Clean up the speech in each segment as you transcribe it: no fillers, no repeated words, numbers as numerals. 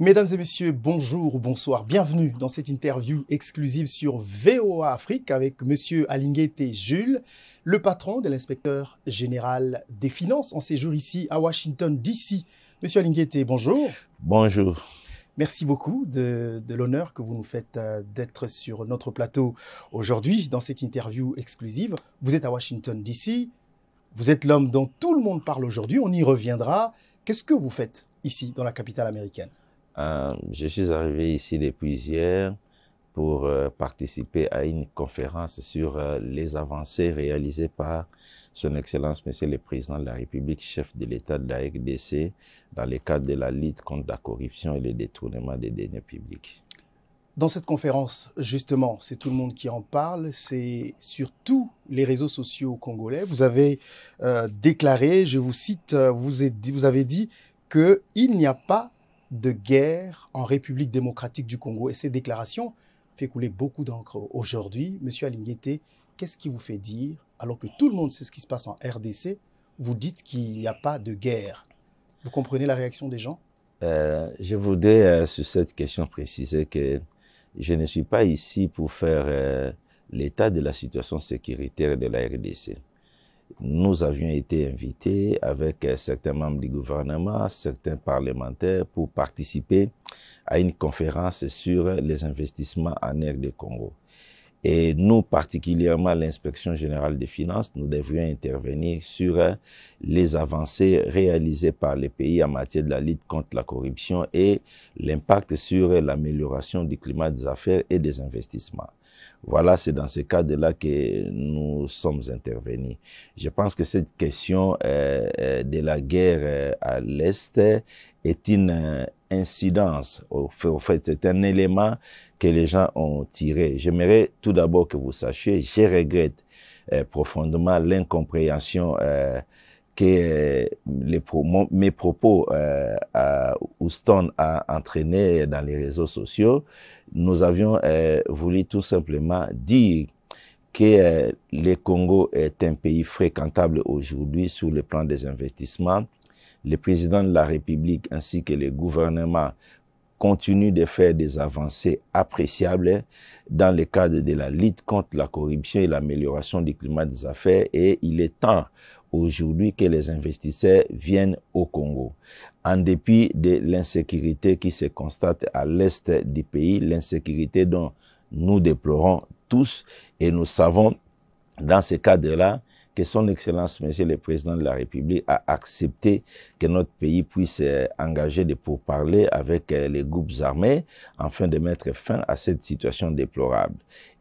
Mesdames et messieurs, bonjour ou bonsoir. Bienvenue dans cette interview exclusive sur VOA Afrique avec monsieur Alinguete Jules, le patron de l'inspecteur général des finances en séjour ici à Washington, D.C. Monsieur Alinguete, bonjour. Bonjour. Merci beaucoup de l'honneur que vous nous faites d'être sur notre plateau aujourd'hui dans cette interview exclusive. Vous êtes à Washington, D.C. Vous êtes l'homme dont tout le monde parle aujourd'hui. On y reviendra. Qu'est-ce que vous faites ici dans la capitale américaine? Je suis arrivé ici depuis hier pour participer à une conférence sur les avancées réalisées par Son Excellence Monsieur le Président de la République, chef de l'État de la RDC, dans le cadre de la lutte contre la corruption et le détournement des deniers publics. Dans cette conférence, justement, c'est tout le monde qui en parle, c'est sur tous les réseaux sociaux congolais. Vous avez déclaré, je vous cite, vous avez dit qu'il n'y a pas de guerre en République démocratique du Congo. Et ces déclarations fait couler beaucoup d'encre aujourd'hui. Monsieur Alinguete, qu'est-ce qui vous fait dire, alors que tout le monde sait ce qui se passe en RDC, vous dites qu'il n'y a pas de guerre? Vous comprenez la réaction des gens? Je voudrais, sur cette question, préciser que je ne suis pas ici pour faire l'état de la situation sécuritaire de la RDC. Nous avions été invités avec certains membres du gouvernement, certains parlementaires pour participer à une conférence sur les investissements en RD Congo. Et nous, particulièrement l'inspection générale des finances, nous devions intervenir sur les avancées réalisées par les pays en matière de la lutte contre la corruption et l'impact sur l'amélioration du climat des affaires et des investissements. Voilà, c'est dans ce cadre-là que nous sommes intervenus. Je pense que cette question de la guerre à l'Est est une incidence. Au fait, c'est un élément que les gens ont tiré. J'aimerais tout d'abord que vous sachiez, je regrette profondément l'incompréhension que mes propos à Houston a entraîné dans les réseaux sociaux. Nous avions voulu tout simplement dire que le Congo est un pays fréquentable aujourd'hui sur le plan des investissements. Le président de la République ainsi que le gouvernement continuent de faire des avancées appréciables dans le cadre de la lutte contre la corruption et l'amélioration du climat des affaires, et il est temps aujourd'hui que les investisseurs viennent au Congo. En dépit de l'insécurité qui se constate à l'est du pays, l'insécurité dont nous déplorons tous, et nous savons dans ce cadre-là que Son Excellence, Monsieur le Président de la République, a accepté que notre pays puisse engager des pourparlers avec les groupes armés afin de mettre fin à cette situation déplorable.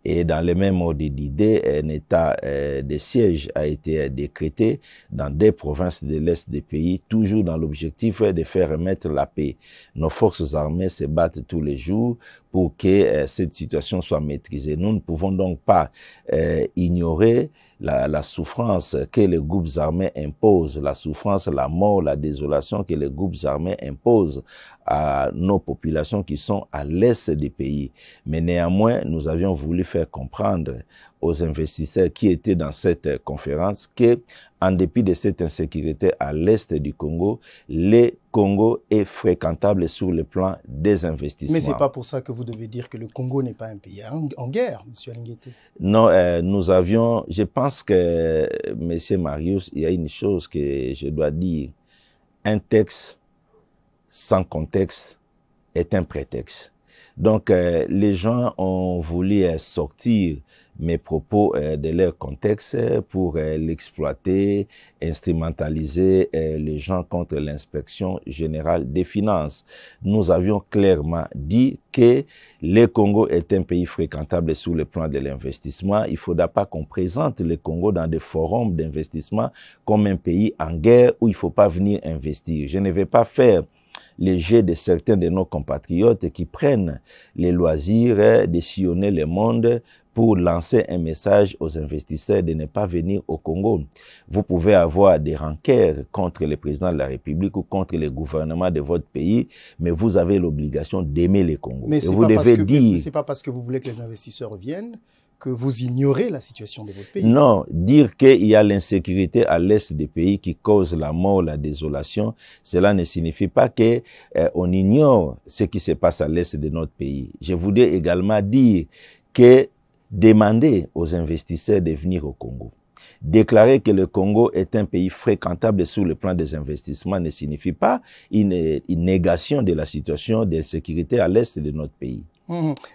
Et dans le même ordre d'idée, un état de siège a été décrété dans des provinces de l'Est du pays, toujours dans l'objectif de faire remettre la paix. Nos forces armées se battent tous les jours pour que cette situation soit maîtrisée. Nous ne pouvons donc pas ignorer la souffrance que les groupes armés imposent, la souffrance, la mort, la désolation que les groupes armés imposent à nos populations qui sont à l'est du pays. Mais néanmoins, nous avions voulu faire comprendre aux investisseurs qui étaient dans cette conférence que, en dépit de cette insécurité à l'est du Congo, le Congo est fréquentable sur le plan des investissements. Mais ce n'est pas pour ça que vous devez dire que le Congo n'est pas un pays en guerre, M. Alinguete. Non, nous avions, je pense que, M. Marius, il y a une chose que je dois dire. Un texte sans contexte est un prétexte. Donc, les gens ont voulu sortir mes propos de leur contexte pour l'exploiter, instrumentaliser les gens contre l'inspection générale des finances. Nous avions clairement dit que le Congo est un pays fréquentable sur le plan de l'investissement. Il ne faudra pas qu'on présente le Congo dans des forums d'investissement comme un pays en guerre où il ne faut pas venir investir. Je ne vais pas faire les jeux de certains de nos compatriotes qui prennent les loisirs de sillonner le monde pour lancer un message aux investisseurs de ne pas venir au Congo. Vous pouvez avoir des rancœurs contre le président de la République ou contre le gouvernement de votre pays, mais vous avez l'obligation d'aimer le Congo. Mais c'est pas parce que vous voulez que les investisseurs viennent que vous ignorez la situation de votre pays. Non, dire qu'il y a l'insécurité à l'est des pays qui cause la mort, la désolation, cela ne signifie pas que on ignore ce qui se passe à l'est de notre pays. Je voudrais également dire que demander aux investisseurs de venir au Congo, déclarer que le Congo est un pays fréquentable sur le plan des investissements ne signifie pas une négation de la situation d'insécurité à l'est de notre pays.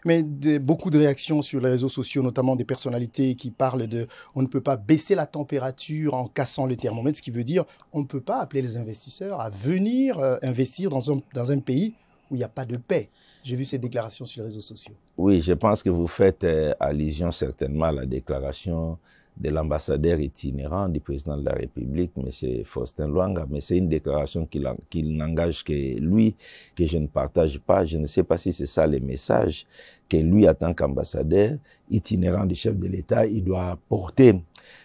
Mais beaucoup de réactions sur les réseaux sociaux, notamment des personnalités qui parlent de on ne peut pas baisser la température en cassant le thermomètre, ce qui veut dire on ne peut pas appeler les investisseurs à venir investir dans un pays où il n'y a pas de paix. J'ai vu ces déclarations sur les réseaux sociaux. Oui, je pense que vous faites allusion certainement à la déclaration de l'ambassadeur itinérant du président de la République, M. Faustin Luanga, mais c'est une déclaration qui n'engage que lui, que je ne partage pas. Je ne sais pas si c'est ça le message que lui, en tant qu'ambassadeur itinérant du chef de l'État, il doit porter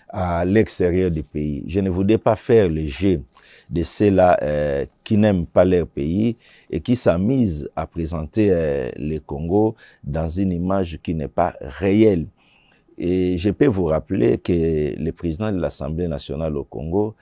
à l'extérieur du pays. Je ne voudrais pas faire le jeu de ceux-là qui n'aiment pas leur pays et qui s'amusent à présenter le Congo dans une image qui n'est pas réelle. Et je peux vous rappeler que le président de l'Assemblée nationale au Congo,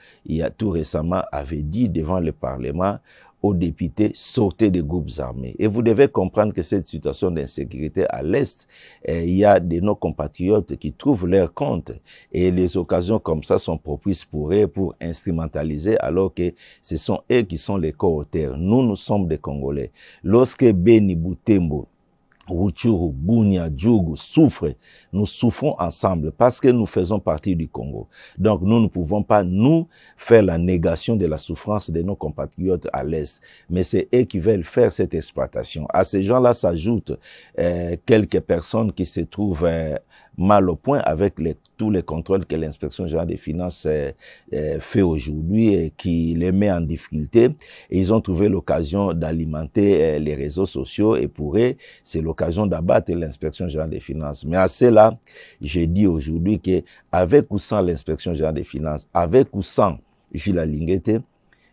tout récemment, avait dit devant le Parlement aux députés, sortez des groupes armés. Et vous devez comprendre que cette situation d'insécurité à l'Est, il y a de nos compatriotes qui trouvent leur compte. Et les occasions comme ça sont propices pour eux, pour instrumentaliser, alors que ce sont eux qui sont les co-auteurs. Nous sommes des Congolais. Lorsque Beni Butembo, Rutshuru, Bunia, Djougou souffrent, nous souffrons ensemble parce que nous faisons partie du Congo. Donc nous ne pouvons pas, nous, faire la négation de la souffrance de nos compatriotes à l'Est. Mais c'est eux qui veulent faire cette exploitation. À ces gens-là s'ajoutent quelques personnes qui se trouvent mal au point avec tous les contrôles que l'inspection générale des finances fait aujourd'hui et qui les met en difficulté. Et ils ont trouvé l'occasion d'alimenter les réseaux sociaux et pour eux, c'est l'occasion d'abattre l'inspection générale des finances. Mais à cela, j'ai dit aujourd'hui que avec ou sans l'inspection générale des finances, avec ou sans Jules Alinguete,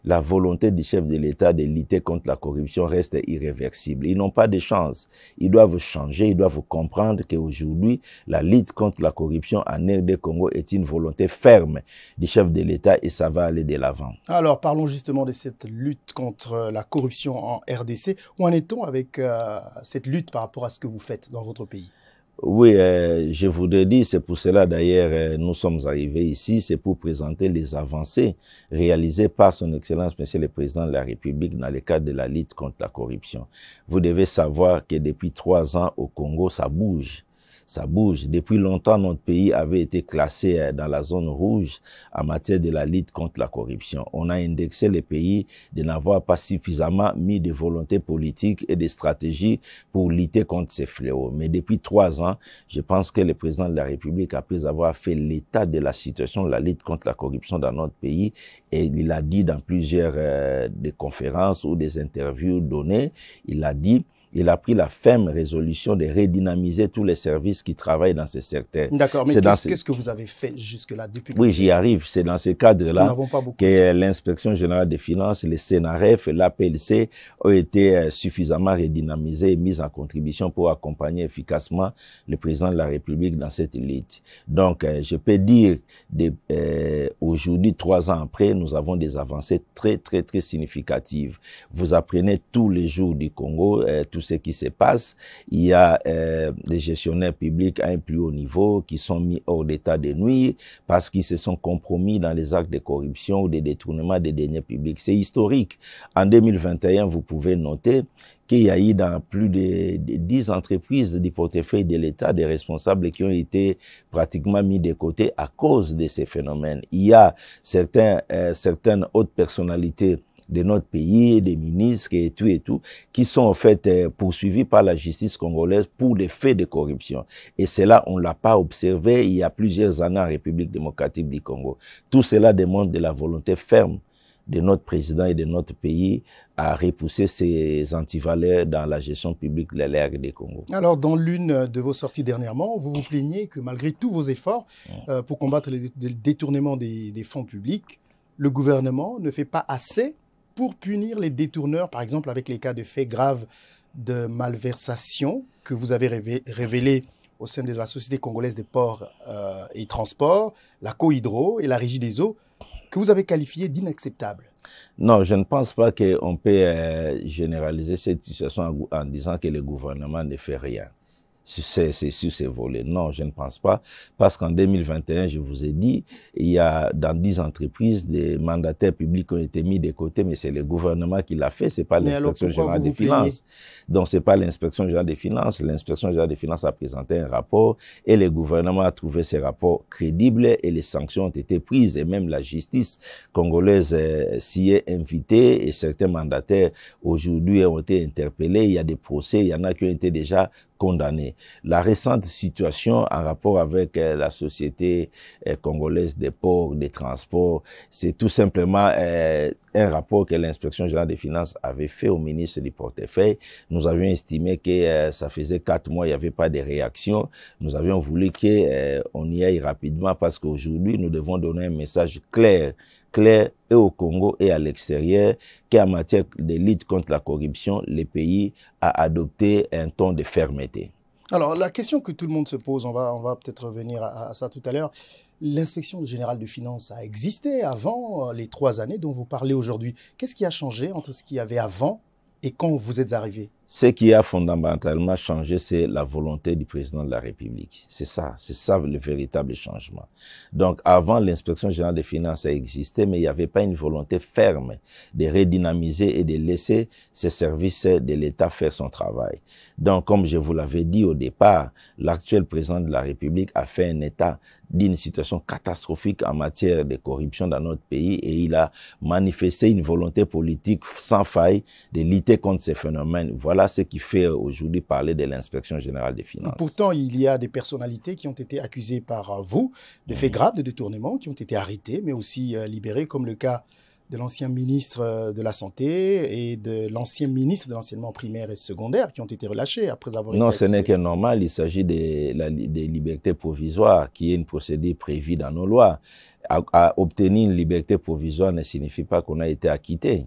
la volonté du chef de l'État de lutter contre la corruption reste irréversible. Ils n'ont pas de chance. Ils doivent changer, ils doivent comprendre qu'aujourd'hui, la lutte contre la corruption en RD Congo est une volonté ferme du chef de l'État et ça va aller de l'avant. Alors, parlons justement de cette lutte contre la corruption en RDC. Où en est-on avec cette lutte par rapport à ce que vous faites dans votre pays? Oui, je voudrais dire, c'est pour cela d'ailleurs nous sommes arrivés ici, c'est pour présenter les avancées réalisées par son Excellence Monsieur le Président de la République dans le cadre de la lutte contre la corruption. Vous devez savoir que depuis 3 ans au Congo, ça bouge. Ça bouge. Depuis longtemps, notre pays avait été classé dans la zone rouge en matière de la lutte contre la corruption. On a indexé les pays de n'avoir pas suffisamment mis de volonté politique et de stratégie pour lutter contre ces fléaux. Mais depuis 3 ans, je pense que le président de la République, après avoir fait l'état de la situation de la lutte contre la corruption dans notre pays, et il a dit dans plusieurs des conférences ou des interviews données, il a dit il a pris la ferme résolution de redynamiser tous les services qui travaillent dans ce secteur. D'accord, mais qu'est-ce que vous avez fait jusque-là depuis que Oui, j'y arrive. C'est dans ce cadre-là que l'inspection générale des finances, le CNRF et l'APLC ont été suffisamment redynamisés et mis en contribution pour accompagner efficacement le président de la République dans cette lutte. Donc, je peux dire, aujourd'hui, 3 ans après, nous avons des avancées très, très, très significatives. Vous apprenez tous les jours du Congo, tout ce qui se passe. Il y a des gestionnaires publics à un plus haut niveau qui sont mis hors d'état de nuire parce qu'ils se sont compromis dans les actes de corruption ou de détournement des deniers publics. C'est historique. En 2021, vous pouvez noter qu'il y a eu dans plus de 10 entreprises du portefeuille de l'État des responsables qui ont été pratiquement mis de côté à cause de ces phénomènes. Il y a certaines hautes personnalités de notre pays, des ministres et tout, qui sont en fait poursuivis par la justice congolaise pour des faits de corruption. Et cela, on ne l'a pas observé il y a plusieurs années en République démocratique du Congo. Tout cela démontre de la volonté ferme de notre président et de notre pays à repousser ces antivaleurs dans la gestion publique de la RD Congo. Alors, dans l'une de vos sorties dernièrement, vous vous plaignez que malgré tous vos efforts pour combattre le détournement des fonds publics, le gouvernement ne fait pas assez pour punir les détourneurs, par exemple avec les cas de faits graves de malversation que vous avez révélés au sein de la Société congolaise des ports et transports, la Cohydro et la Régie des eaux, que vous avez qualifié d'inacceptable. Non, je ne pense pas qu'on peut généraliser cette situation en disant que le gouvernement ne fait rien. C'est sur ces volets. Non, je ne pense pas. Parce qu'en 2021, je vous ai dit, il y a dans 10 entreprises, des mandataires publics ont été mis de côté, mais c'est le gouvernement qui l'a fait, c'est pas l'inspection générale des finances. Donc, c'est pas l'inspection générale des finances. L'inspection générale des finances a présenté un rapport et le gouvernement a trouvé ces rapports crédibles et les sanctions ont été prises. Et même la justice congolaise s'y est invitée et certains mandataires aujourd'hui ont été interpellés. Il y a des procès, il y en a qui ont été déjà condamnés. La récente situation en rapport avec la société congolaise des ports, des transports, c'est tout simplement un rapport que l'inspection générale des finances avait fait au ministre du portefeuille. Nous avions estimé que ça faisait 4 mois, il n'y avait pas de réaction. Nous avions voulu qu'on y aille rapidement parce qu'aujourd'hui, nous devons donner un message clair et au Congo et à l'extérieur, qu'en matière de lutte contre la corruption, le pays a adopté un ton de fermeté. Alors, la question que tout le monde se pose, on va peut-être revenir à ça tout à l'heure. L'inspection générale des finances a existé avant les 3 années dont vous parlez aujourd'hui. Qu'est-ce qui a changé entre ce qu'il y avait avant et quand vous êtes arrivé? Ce qui a fondamentalement changé, c'est la volonté du président de la République. C'est ça le véritable changement. Donc, avant, l'inspection générale des finances a existé, mais il n'y avait pas une volonté ferme de redynamiser et de laisser ces services de l'État faire son travail. Donc, comme je vous l'avais dit au départ, l'actuel président de la République a fait un état d'une situation catastrophique en matière de corruption dans notre pays et il a manifesté une volonté politique sans faille de lutter contre ces phénomènes. Voilà ce qui fait aujourd'hui parler de l'inspection générale des finances. Pourtant, il y a des personnalités qui ont été accusées par vous de faits graves de détournement, qui ont été arrêtées, mais aussi libérées, comme le cas de l'ancien ministre de la Santé et de l'ancien ministre de l'enseignement primaire et secondaire qui ont été relâchés après avoir été accusés. Non, ce n'est que normal. Il s'agit des libertés provisoires, qui est une procédure prévue dans nos lois. Obtenir une liberté provisoire ne signifie pas qu'on a été acquitté.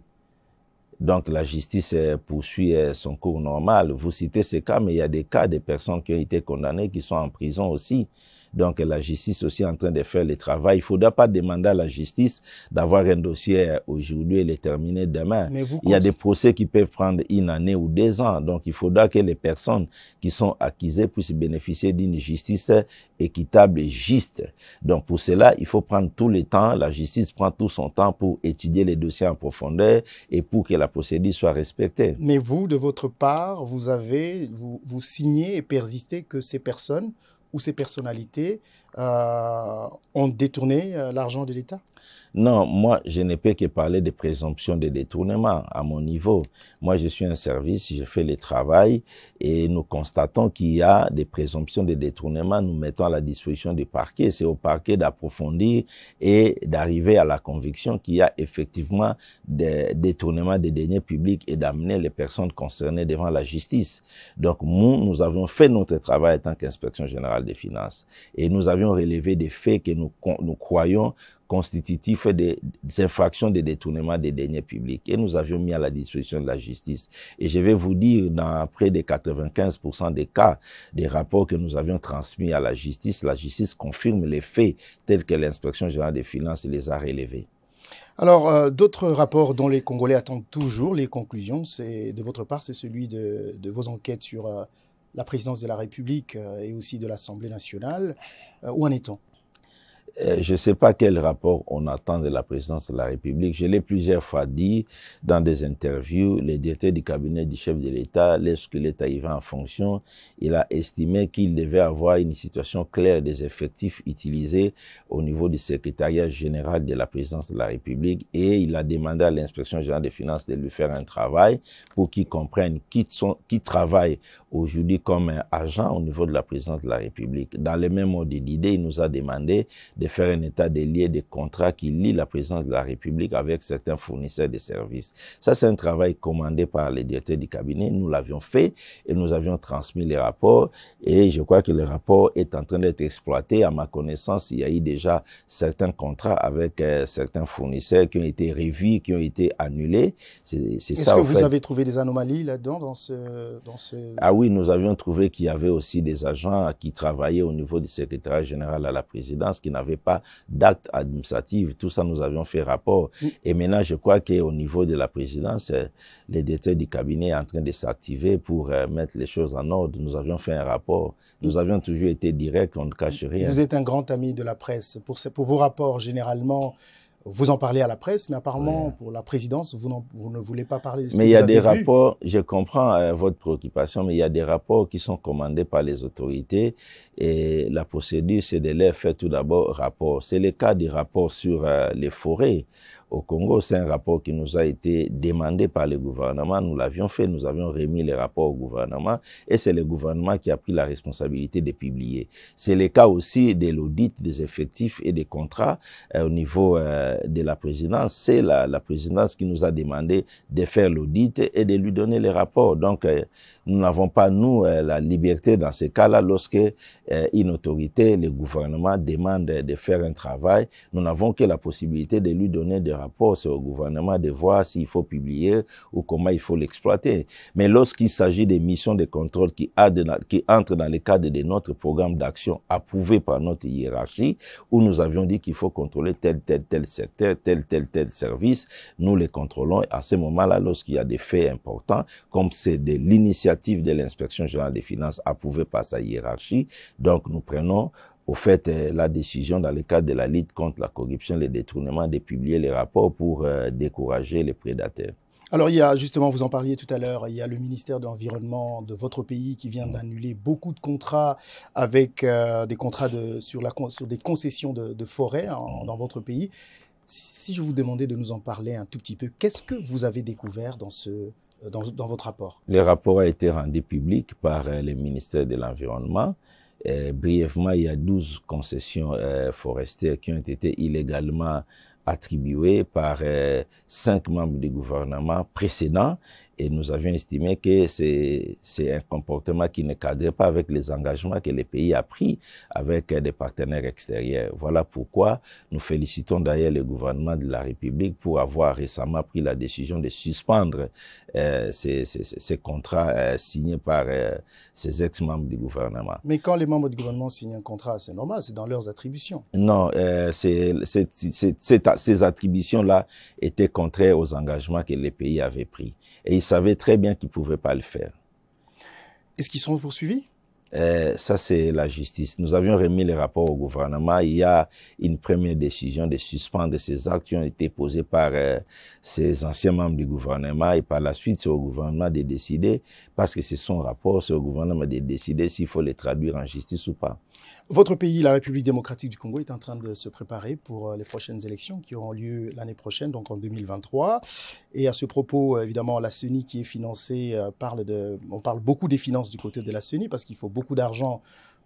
Donc, la justice poursuit son cours normal. Vous citez ces cas, mais il y a des cas de personnes qui ont été condamnées, qui sont en prison aussi. Donc, la justice aussi est en train de faire le travail. Il ne faudra pas demander à la justice d'avoir un dossier aujourd'hui et le terminer demain. Il y a des procès qui peuvent prendre 1 année ou 2 ans. Donc, il faudra que les personnes qui sont accusées puissent bénéficier d'une justice équitable et juste. Donc, pour cela, il faut prendre tout le temps. La justice prend tout son temps pour étudier les dossiers en profondeur et pour que la procédure soit respectée. Mais vous, de votre part, vous signez et persistez que ces personnes ou ces personnalités ont détourné l'argent de l'État? Non, moi, je ne peux que parler de présomption de détournement à mon niveau. Moi, je suis un service, je fais le travail et nous constatons qu'il y a des présomptions de détournement. Nous mettons à la disposition du parquet. C'est au parquet d'approfondir et d'arriver à la conviction qu'il y a effectivement des détournements des deniers publics et d'amener les personnes concernées devant la justice. Donc, nous avons fait notre travail en tant qu'Inspection générale des finances et nous avions relevé des faits que nous croyons constitutifs des infractions de détournement des deniers publics. Et nous avions mis à la disposition de la justice. Et je vais vous dire, dans près de 95% des cas, des rapports que nous avions transmis à la justice confirme les faits tels que l'inspection générale des finances les a relevés. Alors, d'autres rapports dont les Congolais attendent toujours les conclusions, de votre part, c'est celui de vos enquêtes sur la présidence de la République et aussi de l'Assemblée nationale. Où en est-on? Je ne sais pas quel rapport on attend de la présidence de la République. Je l'ai plusieurs fois dit dans des interviews. Le directeur du cabinet du chef de l'État, lorsqu'il est arrivé en fonction, il a estimé qu'il devait avoir une situation claire des effectifs utilisés au niveau du secrétariat général de la présidence de la République et il a demandé à l'inspection générale des finances de lui faire un travail pour qu'il comprenne qui travaille aujourd'hui comme un agent au niveau de la présidence de la République. Dans le même ordre d'idée, il nous a demandé de faire un état des lieux des contrats qui lient la présidence de la République avec certains fournisseurs de services. Ça, c'est un travail commandé par les directeurs du cabinet. Nous l'avions fait et nous avions transmis les rapports. Et je crois que le rapport est en train d'être exploité. À ma connaissance, il y a eu déjà certains contrats avec certains fournisseurs qui ont été revus, qui ont été annulés. Est-ce que vous avez trouvé des anomalies là-dedans, dans ce... Ah oui, nous avions trouvé qu'il y avait aussi des agents qui travaillaient au niveau du secrétariat général à la présidence qui n'avaient pas d'acte administratif. Tout ça, nous avions fait rapport. Et maintenant, je crois qu'au niveau de la présidence, les directeurs du cabinet est en train de s'activer pour mettre les choses en ordre. Nous avions fait un rapport. Nous avions toujours été directs, on ne cache rien. Vous êtes un grand ami de la presse. Pour vos rapports, généralement, vous en parlez à la presse, mais apparemment, pour la présidence, vous ne voulez pas parler de ce que vous avez vu. Mais il y a des rapports, je comprends votre préoccupation, mais il y a des rapports qui sont commandés par les autorités et la procédure, c'est de leur faire tout d'abord rapport. C'est le cas du rapport sur les forêts. Au Congo, c'est un rapport qui nous a été demandé par le gouvernement. Nous l'avions fait, nous avions remis les rapports au gouvernement et c'est le gouvernement qui a pris la responsabilité de publier. C'est le cas aussi de l'audit des effectifs et des contrats au niveau de la présidence. C'est la présidence qui nous a demandé de faire l'audit et de lui donner les rapports. Donc, nous n'avons pas, nous, la liberté dans ces cas-là lorsque une autorité, le gouvernement demande de faire un travail. Nous n'avons que la possibilité de lui donner des rapports. C'est au gouvernement de voir s'il faut publier ou comment il faut l'exploiter. Mais lorsqu'il s'agit des missions de contrôle qui entrent dans le cadre de notre programme d'action approuvé par notre hiérarchie, où nous avions dit qu'il faut contrôler tel secteur, tel service, nous les contrôlons. À ce moment-là, lorsqu'il y a des faits importants, comme c'est de l'initiative de l'inspection générale des finances approuvée par sa hiérarchie, donc nous prenons au fait la décision dans le cadre de la lutte contre la corruption, les détournements, de publier les rapports pour décourager les prédateurs. Alors, il y a justement, vous en parliez tout à l'heure, il y a le ministère de l'Environnement de votre pays qui vient d'annuler beaucoup de contrats avec des contrats sur des concessions de forêt dans votre pays. Si je vous demandais de nous en parler un tout petit peu, qu'est-ce que vous avez découvert dans votre rapport? Le rapport a été rendu public par le ministère de l'Environnement. Brièvement, il y a 12 concessions forestières qui ont été illégalement attribuées par 5 membres du gouvernement précédent. Et nous avions estimé que c'est un comportement qui ne cadrait pas avec les engagements que le pays a pris avec des partenaires extérieurs. Voilà pourquoi nous félicitons d'ailleurs le gouvernement de la République pour avoir récemment pris la décision de suspendre ces contrats signés par ces ex-membres du gouvernement. Mais quand les membres du gouvernement signent un contrat, c'est normal, c'est dans leurs attributions. Non, ces attributions-là étaient contraires aux engagements que le pays avait pris. Et ils savaient très bien qu'ils ne pouvaient pas le faire. Est-ce qu'ils seront poursuivis? Ça, c'est la justice. Nous avions remis les rapports au gouvernement. Il y a une première décision de suspendre ces actes qui ont été posés par ces anciens membres du gouvernement. Et par la suite, c'est au gouvernement de décider, parce que c'est son rapport, c'est au gouvernement de décider s'il faut les traduire en justice ou pas. Votre pays, la République démocratique du Congo, est en train de se préparer pour les prochaines élections qui auront lieu l'année prochaine, donc en 2023. Et à ce propos, évidemment, la CENI qui est financée, on parle beaucoup des finances du côté de la CENI parce qu'il faut beaucoup d'argent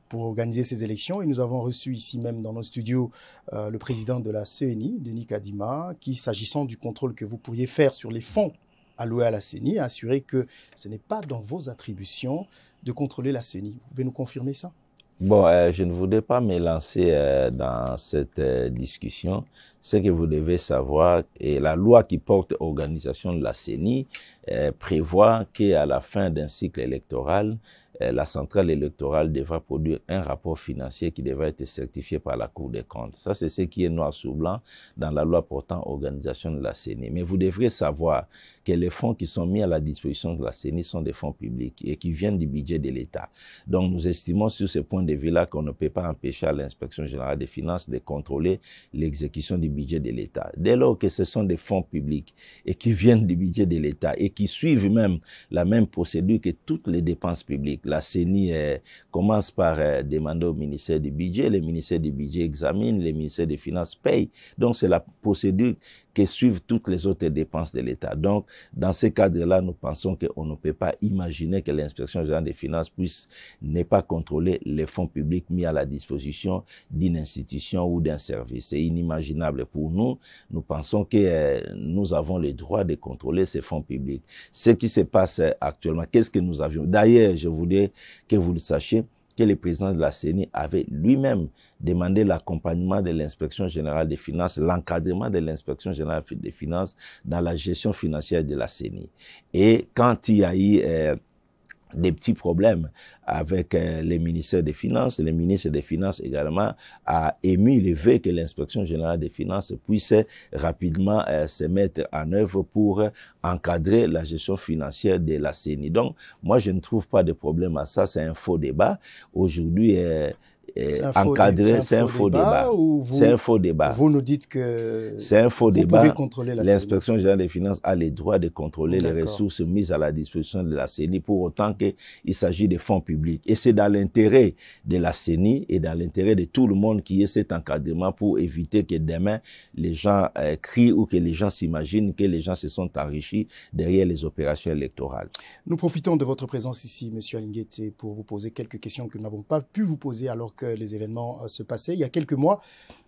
pour organiser ces élections. Et nous avons reçu ici même dans nos studios le président de la CENI, Denis Kadima, qui, s'agissant du contrôle que vous pourriez faire sur les fonds alloués à la CENI, a assuré que ce n'est pas dans vos attributions de contrôler la CENI. Vous pouvez nous confirmer ça? Bon, je ne voudrais pas me lancer dans cette discussion. Ce que vous devez savoir, et la loi qui porte organisation de la CENI prévoit qu'à la fin d'un cycle électoral, la centrale électorale devra produire un rapport financier qui devra être certifié par la Cour des comptes. Ça, c'est ce qui est noir sur blanc dans la loi portant organisation de la CENI. Mais vous devrez savoir que les fonds qui sont mis à la disposition de la CENI sont des fonds publics et qui viennent du budget de l'État. Donc, nous estimons sur ce point de vue-là qu'on ne peut pas empêcher à l'Inspection générale des finances de contrôler l'exécution du budget de l'État. Dès lors que ce sont des fonds publics et qui viennent du budget de l'État et qui suivent même la même procédure que toutes les dépenses publiques, la CENI commence par demander au ministère du budget, le ministère du budget examine, le ministère des finances paye. Donc c'est la procédure que suivent toutes les autres dépenses de l'État. Donc, dans ces cadres-là, nous pensons qu'on ne peut pas imaginer que l'inspection générale des finances puisse ne pas contrôler les fonds publics mis à la disposition d'une institution ou d'un service. C'est inimaginable pour nous. Nous pensons que nous avons le droit de contrôler ces fonds publics. Ce qui se passe actuellement, qu'est-ce que nous avions? D'ailleurs, je voudrais que vous le sachiez, que le président de la CENI avait lui-même demandé l'accompagnement de l'inspection générale des finances, l'encadrement de l'inspection générale des finances dans la gestion financière de la CENI. Et quand il y a eu des petits problèmes avec les ministères des Finances, le ministre des Finances également a émis le vœu que l'inspection générale des finances puisse rapidement se mettre en œuvre pour encadrer la gestion financière de la CENI. Donc, moi, je ne trouve pas de problème à ça, c'est un faux débat. Aujourd'hui, encadrer, c'est un faux débat. C'est un faux débat. Vous nous dites que c'est un faux débat. Vous pouvez contrôler la CENI. L'inspection générale des finances a le droit de contrôler les ressources mises à la disposition de la CENI pour autant qu'il s'agit de fonds publics. Et c'est dans l'intérêt de la CENI et dans l'intérêt de tout le monde qui ait cet encadrement pour éviter que demain les gens crient ou que les gens s'imaginent que les gens se sont enrichis derrière les opérations électorales. Nous profitons de votre présence ici, M. Alinguete, pour vous poser quelques questions que nous n'avons pas pu vous poser alors que les événements se passaient. Il y a quelques mois,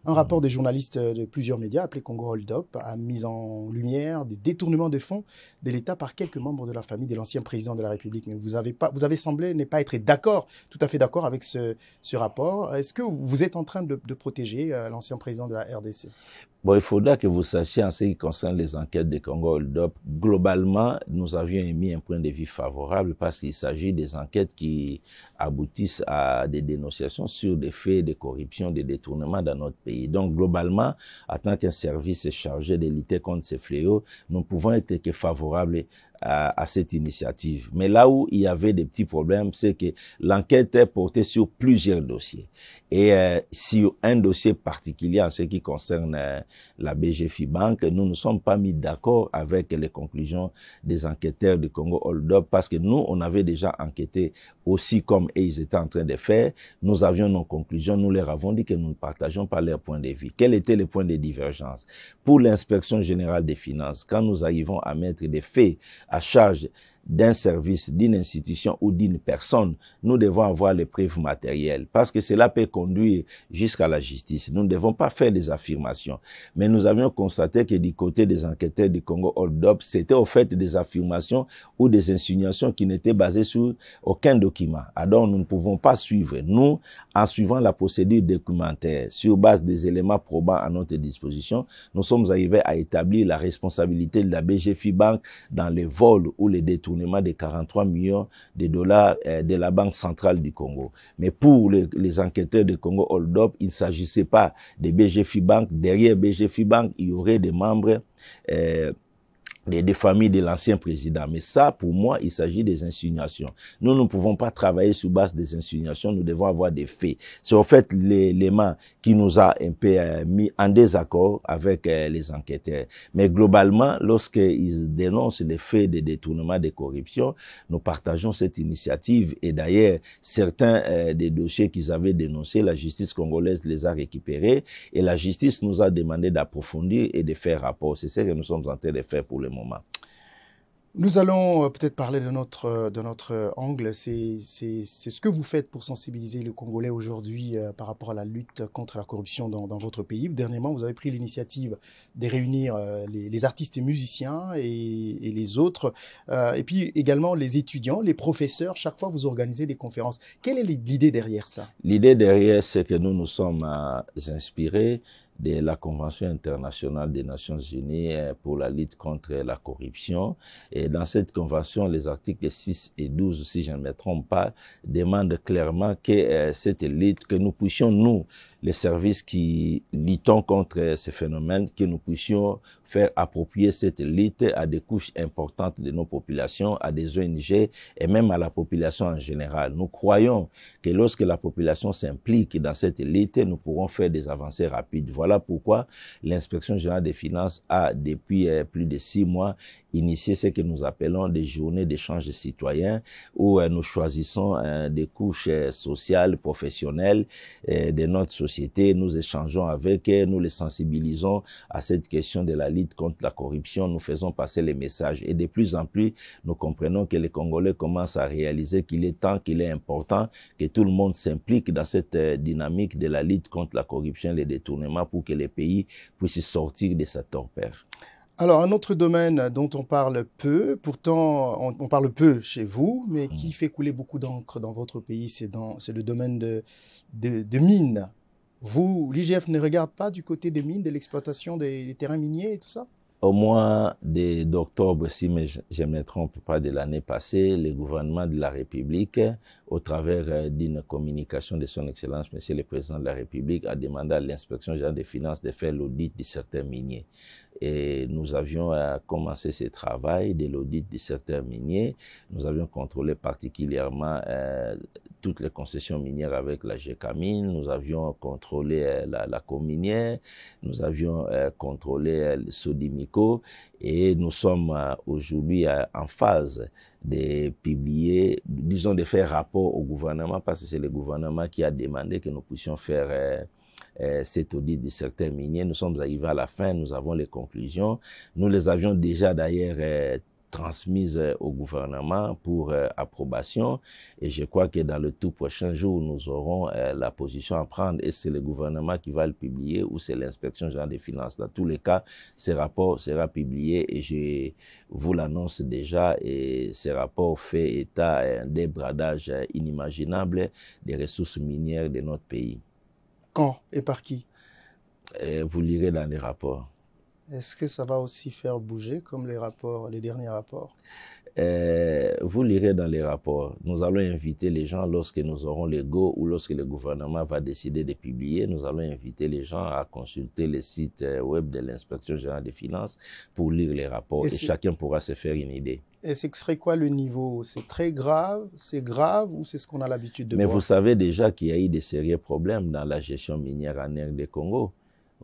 un rapport des journalistes de plusieurs médias appelé Congo Hold Up a mis en lumière des détournements de fonds de l'État par quelques membres de la famille de l'ancien président de la République. Mais vous avez semblé ne pas être d'accord, tout à fait d'accord avec ce rapport. Est-ce que vous êtes en train de protéger l'ancien président de la RDC? Bon, il faudra que vous sachiez en ce qui concerne les enquêtes de Congo Hold Up, globalement, nous avions émis un point de vue favorable parce qu'il s'agit des enquêtes qui aboutissent à des dénonciations sur des faits de corruption, de détournement dans notre pays. Donc, globalement, en tant qu'un service chargé de lutter contre ces fléaux, nous pouvons être que favorables à cette initiative. Mais là où il y avait des petits problèmes, c'est que l'enquête est portée sur plusieurs dossiers. Et sur un dossier particulier en ce qui concerne la BGFI Bank, nous ne sommes pas mis d'accord avec les conclusions des enquêteurs du Congo Hold Up parce que nous, on avait déjà enquêté aussi comme ils étaient en train de faire. Nous avions nos conclusions, nous leur avons dit que nous ne partageons pas leur point de vue. Quel était le point de divergence? Pour l'inspection générale des finances, quand nous arrivons à mettre des faits à charge d'un service, d'une institution ou d'une personne, nous devons avoir les preuves matérielles parce que cela peut conduire jusqu'à la justice. Nous ne devons pas faire des affirmations. Mais nous avions constaté que du côté des enquêteurs du Congo Hold Up, c'était au fait des affirmations ou des insinuations qui n'étaient basées sur aucun document. Alors nous ne pouvons pas suivre. Nous, en suivant la procédure documentaire sur base des éléments probants à notre disposition, nous sommes arrivés à établir la responsabilité de la BGFI Bank dans les vols ou les détournements de 43 millions de dollars de la Banque centrale du Congo. Mais pour les enquêteurs de Congo Hold Up, il ne s'agissait pas de BGFI Bank. Derrière BGFI Bank, il y aurait des membres des familles de l'ancien président. Mais ça, pour moi, il s'agit des insinuations. Nous ne pouvons pas travailler sur base des insinuations, nous devons avoir des faits. C'est en fait l'élément qui nous a un peu mis en désaccord avec les enquêteurs. Mais globalement, lorsqu'ils dénoncent les faits de détournement de corruption, nous partageons cette initiative. Et d'ailleurs, certains des dossiers qu'ils avaient dénoncés, la justice congolaise les a récupérés et la justice nous a demandé d'approfondir et de faire rapport. C'est ce que nous sommes en train de faire pour le moment. Nous allons peut-être parler de notre angle. C'est ce que vous faites pour sensibiliser les Congolais aujourd'hui par rapport à la lutte contre la corruption dans votre pays. Dernièrement, vous avez pris l'initiative de réunir les artistes et musiciens et les autres, et puis également les étudiants, les professeurs. Chaque fois, vous organisez des conférences. Quelle est l'idée derrière ça? L'idée derrière, c'est que nous nous sommes inspirés de la Convention internationale des Nations Unies pour la lutte contre la corruption. Et dans cette convention, les articles 6 et 12, si je ne me trompe pas, demandent clairement que cette lutte, que nous puissions, nous, les services qui luttons contre ces phénomènes, que nous puissions faire approprier cette lutte à des couches importantes de nos populations, à des ONG et même à la population en général. Nous croyons que lorsque la population s'implique dans cette lutte, nous pourrons faire des avancées rapides. Voilà pourquoi l'inspection générale des finances a, depuis plus de 6 mois, initier ce que nous appelons des journées d'échange citoyen où nous choisissons des couches sociales, professionnelles de notre société. Nous échangeons avec eux, nous les sensibilisons à cette question de la lutte contre la corruption. Nous faisons passer les messages et de plus en plus, nous comprenons que les Congolais commencent à réaliser qu'il est temps, qu'il est important que tout le monde s'implique dans cette dynamique de la lutte contre la corruption et les détournements pour que les pays puissent sortir de sa torpeur. Alors, un autre domaine dont on parle peu, pourtant on parle peu chez vous, mais qui fait couler beaucoup d'encre dans votre pays, c'est le domaine de mines. Vous, l'IGF ne regarde pas du côté des mines, de l'exploitation des terrains miniers et tout ça? Au mois d'octobre, si je ne me trompe pas, de l'année passée, le gouvernement de la République, au travers d'une communication de son Excellence, Monsieur le Président de la République, a demandé à l'Inspection générale des finances de faire l'audit de certains miniers. Et nous avions commencé ce travail de l'audit de certains miniers. Nous avions contrôlé particulièrement toutes les concessions minières avec la GECAMINE. Nous avions contrôlé la Cominière. Nous avions contrôlé le Sodimico. Et nous sommes aujourd'hui en phase de publier, disons de faire rapport au gouvernement, parce que c'est le gouvernement qui a demandé que nous puissions faire cet audit de certains miniers. Nous sommes arrivés à la fin, nous avons les conclusions. Nous les avions déjà d'ailleurs transmises au gouvernement pour approbation, et je crois que dans le tout prochain jour, nous aurons la position à prendre. Et c'est le gouvernement qui va le publier ou c'est l'inspection générale des finances. Dans tous les cas, ce rapport sera publié et je vous l'annonce déjà, et ce rapport fait état d'un débradage inimaginable des ressources minières de notre pays. Quand et par qui? Vous lirez dans les rapports. Est-ce que ça va aussi faire bouger comme les derniers rapports? Vous lirez dans les rapports. Nous allons inviter les gens lorsque nous aurons le go ou lorsque le gouvernement va décider de publier. Nous allons inviter les gens à consulter le site web de l'Inspection générale des finances pour lire les rapports et chacun pourra se faire une idée. Et ce serait quoi le niveau? C'est très grave, c'est grave ou c'est ce qu'on a l'habitude de voir? Mais vous savez déjà qu'il y a eu des sérieux problèmes dans la gestion minière en RD Congo.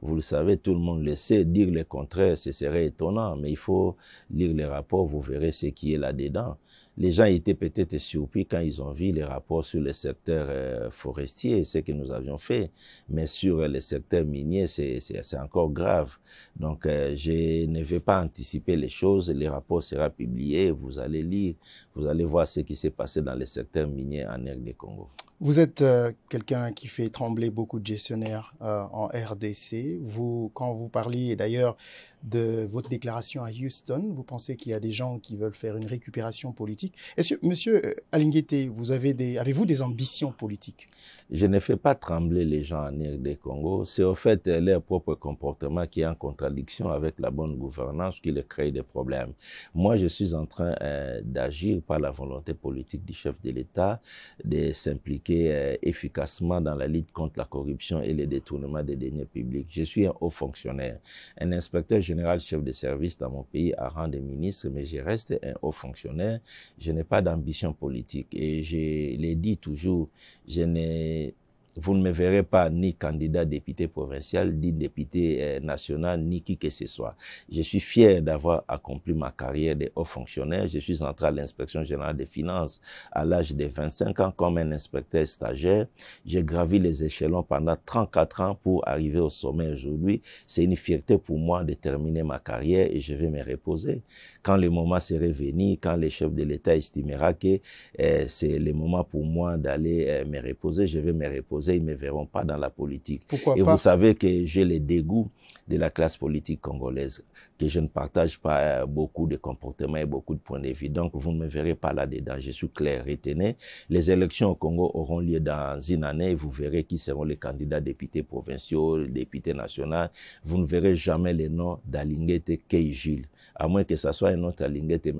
Vous le savez, tout le monde le sait. Dire le contraire, ce serait étonnant. Mais il faut lire les rapports, vous verrez ce qui est là-dedans. Les gens étaient peut-être surpris quand ils ont vu les rapports sur le secteur forestier, ce que nous avions fait. Mais sur le secteur minier, c'est encore grave. Donc, je ne vais pas anticiper les choses. Les rapports seront publiés. Vous allez lire, vous allez voir ce qui s'est passé dans le secteur minier en RD Congo. Vous êtes quelqu'un qui fait trembler beaucoup de gestionnaires en RDC. Quand vous parliez d'ailleurs de votre déclaration à Houston, vous pensez qu'il y a des gens qui veulent faire une récupération politique. Est-ce que, Monsieur Alinguete, avez-vous des ambitions politiques? Je ne fais pas trembler les gens en RD Congo. C'est au fait leur propre comportement qui est en contradiction avec la bonne gouvernance qui leur crée des problèmes. Moi, je suis en train d'agir par la volonté politique du chef de l'État, de s'impliquer efficacement dans la lutte contre la corruption et le détournement des deniers publics. Je suis un haut fonctionnaire, un inspecteur général chef de service dans mon pays à rang de ministre, mais je reste un haut fonctionnaire. Je n'ai pas d'ambition politique et je l'ai dit toujours, vous ne me verrez pas ni candidat député provincial, ni député national, ni qui que ce soit. Je suis fier d'avoir accompli ma carrière de haut fonctionnaire. Je suis entré à l'Inspection générale des finances à l'âge de 25 ans comme un inspecteur stagiaire. J'ai gravi les échelons pendant 34 ans pour arriver au sommet aujourd'hui. C'est une fierté pour moi de terminer ma carrière et je vais me reposer. Quand le moment sera venu, quand le chef de l'État estimera que c'est le moment pour moi d'aller me reposer, je vais me reposer. Ils ne me verront pas dans la politique. Pourquoi et pas? Vous savez que j'ai le dégoût de la classe politique congolaise, que je ne partage pas beaucoup de comportements et beaucoup de points de vue. Donc, vous ne me verrez pas là-dedans. Je suis clair, retenez. Les élections au Congo auront lieu dans une année et vous verrez qui seront les candidats députés provinciaux, députés nationaux. Vous ne verrez jamais le nom d'Alinguete Kei Jules. À moins que ce soit un autre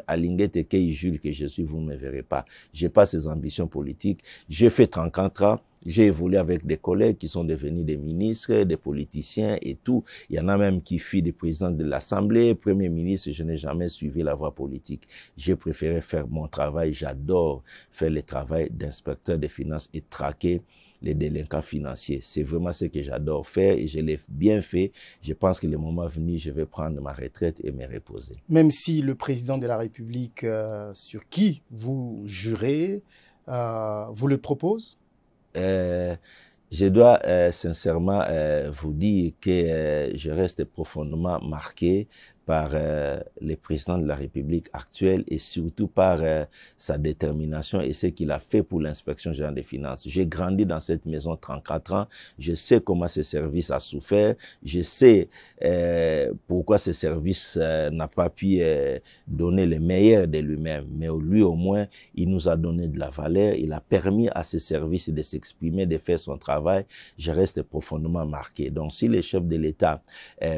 Alinguete Kei Jules que je suis, vous ne me verrez pas. Je n'ai pas ces ambitions politiques. J'ai fait 34 ans. J'ai évolué avec des collègues qui sont devenus des ministres, des politiciens et tout. Il y en a même qui furent des présidents de l'Assemblée, Premier ministre. Je n'ai jamais suivi la voie politique. J'ai préféré faire mon travail. J'adore faire le travail d'inspecteur des finances et traquer les délinquants financiers. C'est vraiment ce que j'adore faire et je l'ai bien fait. Je pense que le moment venu, je vais prendre ma retraite et me reposer. Même si le président de la République, sur qui vous jurez, vous le propose? Je dois sincèrement vous dire que je reste profondément marqué par le président de la République actuelle et surtout par sa détermination et ce qu'il a fait pour l'inspection générale des finances. J'ai grandi dans cette maison 34 ans, je sais comment ce service a souffert, je sais pourquoi ce service n'a pas pu donner le meilleur de lui-même, mais lui au moins, il nous a donné de la valeur, il a permis à ce service de s'exprimer, de faire son travail. Je reste profondément marqué. Donc si le chef de l'État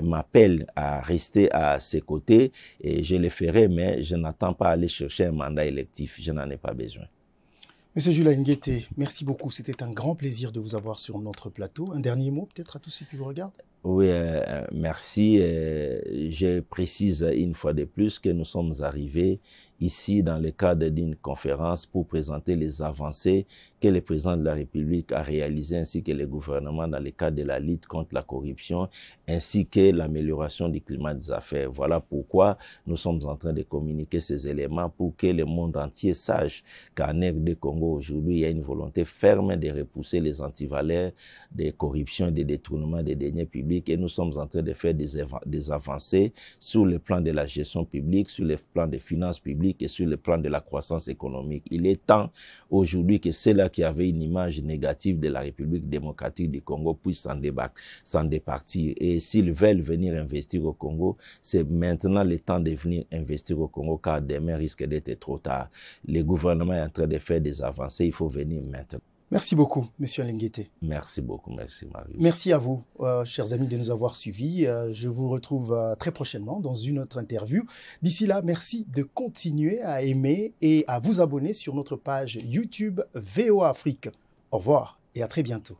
m'appelle à rester à ses côtés, et je le ferai, mais je n'attends pas à aller chercher un mandat électif. Je n'en ai pas besoin. Monsieur Julien Nguété, merci beaucoup. C'était un grand plaisir de vous avoir sur notre plateau. Un dernier mot peut-être à tous ceux qui vous regardent? Oui, merci. Je précise une fois de plus que nous sommes arrivés ici dans le cadre d'une conférence pour présenter les avancées que le président de la République a réalisées ainsi que le gouvernement dans le cadre de la lutte contre la corruption ainsi que l'amélioration du climat des affaires. Voilà pourquoi nous sommes en train de communiquer ces éléments pour que le monde entier sache qu'en RD Congo aujourd'hui, il y a une volonté ferme de repousser les antivaleurs de corruption et de détournement des deniers publics et nous sommes en train de faire des avancées sur le plan de la gestion publique, sur le plan des finances publiques et sur le plan de la croissance économique. Il est temps aujourd'hui que ceux-là qui avaient une image négative de la République démocratique du Congo puissent s'en départir. Et s'ils veulent venir investir au Congo, c'est maintenant le temps de venir investir au Congo car demain risque d'être trop tard. Le gouvernement est en train de faire des avancées, il faut venir maintenant. Merci beaucoup, Monsieur Nguété. Merci beaucoup, merci Marius. Merci à vous, chers amis, de nous avoir suivis. Je vous retrouve très prochainement dans une autre interview. D'ici là, merci de continuer à aimer et à vous abonner sur notre page YouTube VOA Afrique. Au revoir et à très bientôt.